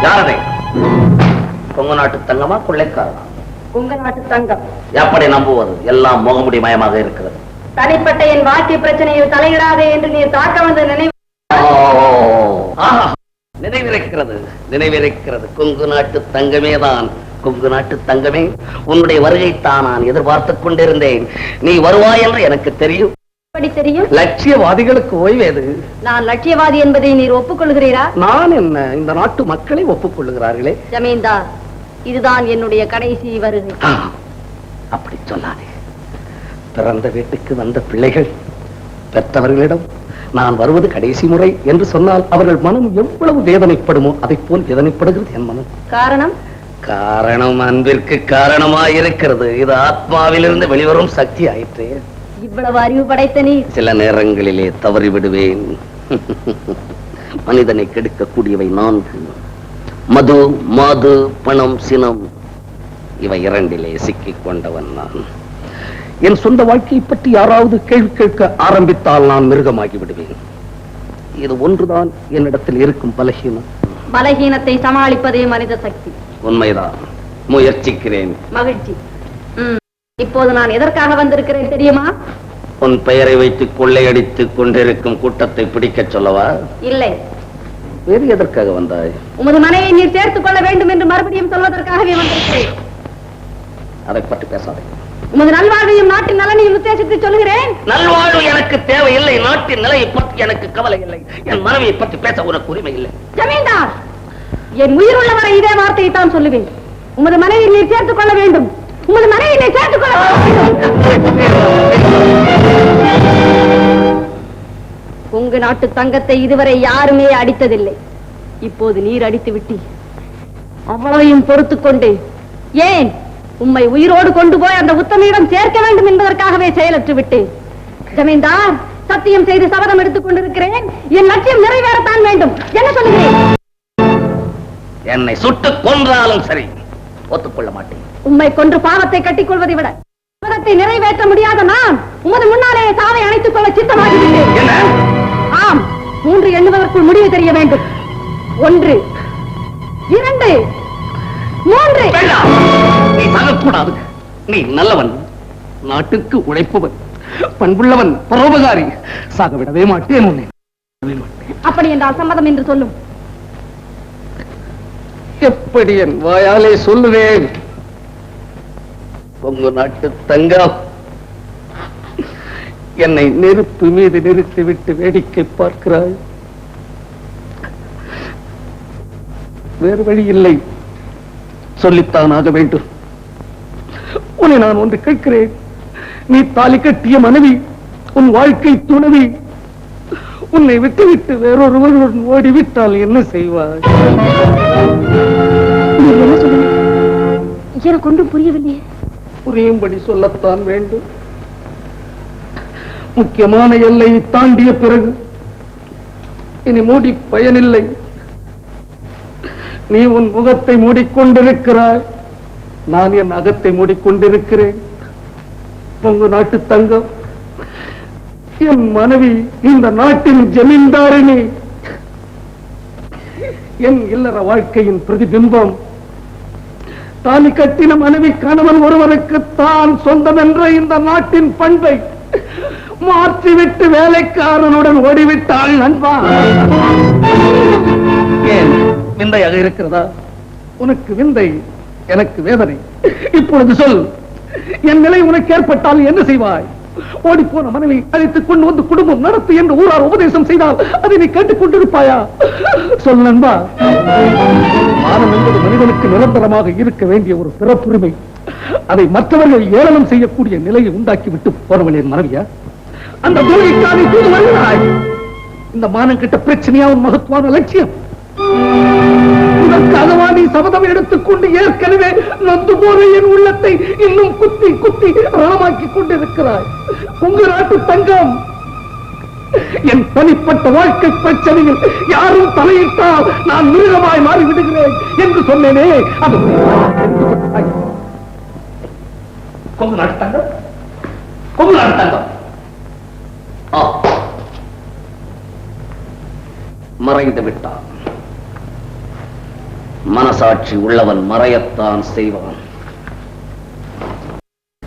யாரதை? கொங்கு நாட்டு தங்கமா கொள்ளைக்காரனா? உங்க நாட்டு தங்கம். எப்படி நம்புவது? எல்லாம் முகமுடி மயமாக இருக்கிறது. தனிப்பட்ட என் வாழ்க்கை பிரச்சனையில் தலையிடாதே என்று நீ தாக்க வந்த நினைவு நினைவிருக்கிறது, நினைவிருக்கிறது. கொங்கு நாட்டு தங்கமேதான். கொங்கு நாட்டு தங்கமே, உன்னுடைய வருகைத்தான் நான் எதிர்பார்த்துக் கொண்டிருந்தேன். நீ வருவாய் என்று எனக்கு தெரியும். எப்படி தெரியும்? லட்சியவாதிகளுக்கு ஓய்வேது. நான் லட்சியவாதி என்பதை நீர் ஒப்புக்கொள்கிறீரா? நான் என்ன, இந்த நாட்டு மக்களை ஒப்புக்கொள்ளுகிறார்களே. ஜமீன்தார், இதுதான் என்னுடைய கடைசி வருகை. அப்படி சொல்லாதே. பிறந்த வீட்டுக்கு வந்த பிள்ளைகள் பெற்றவர்களிடம் நான் வருவது கடைசி முறை என்று சொன்னால் அவர்கள் மனம் எவ்வளவு வேதனைப்படுமோ அதை போல் வேதனைப்படுகிறது என் மனம். காரணம்? காரணம் அன்பிற்கு காரணமாயிருக்கிறது. இது ஆத்மாவிலிருந்து வெளிவரும் சக்தி ஆயிற்று. இவ்வளவு அறிவு படைத்த நீ சில நேரங்களிலே தவறி விடுவேன். மனிதனை கெடுக்கக்கூடியவை 4: மது, மாது, பணம், சினம். இவை 2 சிக்கிக் கொண்டவன் நான். என் சொந்த வாழ்க்கையை பற்றி யாராவது கேள்வி கேட்க ஆரம்பித்தால் நான் மிருகமாகி விடுவேன். இது ஒன்றுதான் என்னிடத்தில் இருக்கும் பலகீனம். பலகீனத்தை சமாளிப்பதே மனித சக்தி. உண்மைதான், முயற்சிக்கிறேன். மகிழ்ச்சி. இப்போது நான் எதற்காக வந்திருக்கிறேன் தெரியுமா? உன் பெயரை வைத்து கொள்ளையடித்துக் கொண்டிருக்கும் கூட்டத்தை பிடிக்க சொல்லவா? இல்லை. வேறு எதற்காக வந்தாய்? உமது மனையை நீர் சேர்த்துக் கொள்ள வேண்டும் என்று மறுபடியும் சொல்வதற்காகவே வந்திருக்கிறேன். அதை பற்றி பேசாதே. உமது நல்வாழ்வையும் நாட்டின் நலனையும் உத்தேசித்து சொல்கிறேன். நல்வாழ்வு எனக்கு தேவையில்லை. நாட்டின் நிலையை பற்றி எனக்கு கவலை இல்லை. என் மனைவியை பற்றி பேச உனக்கு உரிமை இல்லை. ஜமீன்தார், என் உயிர் உள்ளவரை இதே வார்த்தையை தான் சொல்லுவேன். உமது மனைவியை நீர் சேர்த்துக் கொள்ள வேண்டும். உமது மனைவியை நீர் சேர்த்துக் கொள்ள உங்க நாட்டு தங்கத்தை இதுவரை யாருமே அடித்ததில்லை. இப்போது நீர் அடித்து விட்டி. அவ்வளவையும் பொறுத்துக் கொண்டு ஏன் உம்மை உயிரோடு கொண்டு போய் அந்த உத்தமையிடம் சேர்க்க வேண்டும் என்பதற்காகவே செயலற்று விட்டேன். ஜமீன்தார், சத்தியம் செய்து சபதம் எடுத்துக் கொண்டிருக்கிறேன். என் லட்சியம் நிறைவேறத்தான் வேண்டும். என்ன சொல்லுகிறேன்? என்னை சுட்டுக் கொன்றாலும் சரி, ஒத்துக்கொள்ள மாட்டேன். உம்மை கொன்று பாவத்தை கட்டிக் கொள்வதை விட சபதத்தை நிறைவேற்ற முடியாத நான் உமது முன்னாலே சாவை அணைத்துக் கொள்ள சித்தமாகிவிட்டேன். ஆம், 3 எண்ணுவதற்குள் முடிவு தெரிய வேண்டும். 1, 2, 3. நீ சாகக்கூடாது. நீ நல்லவன், நாட்டுக்கு உழைப்பவன், பண்புள்ளவன், பரோபகாரி. சாக விடவே மாட்டேன் உன்னை. அப்படி என்றால் சம்மதம் என்று சொல்லும். எப்படி என் வாயாலே சொல்லுவேன்? கொங்கு நாட்டு தங்கம், என்னை நெருப்பு மீது நிறுத்திவிட்டு வேடிக்கை பார்க்கிறாய். வேறு வழி இல்லை, சொல்லித்தான் ஆக வேண்டும். உன்னை நான் ஒன்று கேட்கிறேன். நீ தாலி கட்டிய மனைவி, உன் வாழ்க்கை துணைவி உன்னை விட்டுவிட்டு வேறொருவருடன் ஓடிவிட்டால் என்ன செய்வாய்? எனக்கு ஒன்றும் புரியவில்லையே. புரியும்படி சொல்லத்தான் வேண்டும். முக்கியமான எல்லையை தாண்டிய பிறகு இனி மூடி பயனில்லை. நீ உன் முகத்தை மூடிக்கொண்டிருக்கிறாய், நான் என் அகத்தை மூடிக்கொண்டிருக்கிறேன். உங்க நாட்டு தங்கம், என் மனைவி இந்த நாட்டின் ஜமீன்தாரிணி, என் இல்லற வாழ்க்கையின் பிரதிபிம்பம். தாலி கட்டின மனைவி கணவன் ஒருவருக்கு தான் சொந்தம் என்ற இந்த நாட்டின் பண்பை மாற்றிவிட்டு வேலைக்காரனுடன் ஓடிவிட்டாள் நண்பா. ஏன் விந்தையாக இருக்கிறதா? உனக்கு விந்தை, எனக்கு வேதனை. இப்பொழுது சொல், என் நிலை உனக்கு ஏற்பட்டால் என்ன செய்வாய்? ஓடிப்போன மனைவி அழைத்துக் கொண்டு வந்து குடும்பம் நடத்து என்று ஊரார் உபதேசம் செய்தால் அதை நீ கேட்டுக் கொண்டிருப்பாயா? சொல் நண்பா. மானம் என்பது மனிதனுக்கு நிரந்தரமாக இருக்க வேண்டிய ஒரு பிறப்புரிமை. அதை மற்றவர்கள் ஏளனம் செய்யக்கூடிய நிலையை உண்டாக்கி விட்டு போறவளின் மனைவியா? அந்த தூய்மைக்கான தூது வருகிறாய். இந்த மானம் கிட்ட பிரச்சனையா உன் மகத்துவான லட்சியம்? இதற்காகவா நீ சபதம் எடுத்துக்கொண்டு ஏற்கனவே நொந்து போன என் உள்ளத்தை இன்னும் குத்தி குத்தி ரணமாக்கி கொண்டிருக்கிறாய்? உங்க நாட்டு தங்கம், என் தனிப்பட்ட வாழ்க்கை பிரச்சனையில் யாரும் தலையிட்டால் நான் மிருகமாய் மாறிவிடுகிறேன் என்று சொன்னேனே, அது கொங்கு நாட்டு தங்கம், கொங்கு நாட்டு தங்கம். மறைந்து விட்டான். மனசாட்சி உள்ளவன் மறையத்தான் செய்வான்.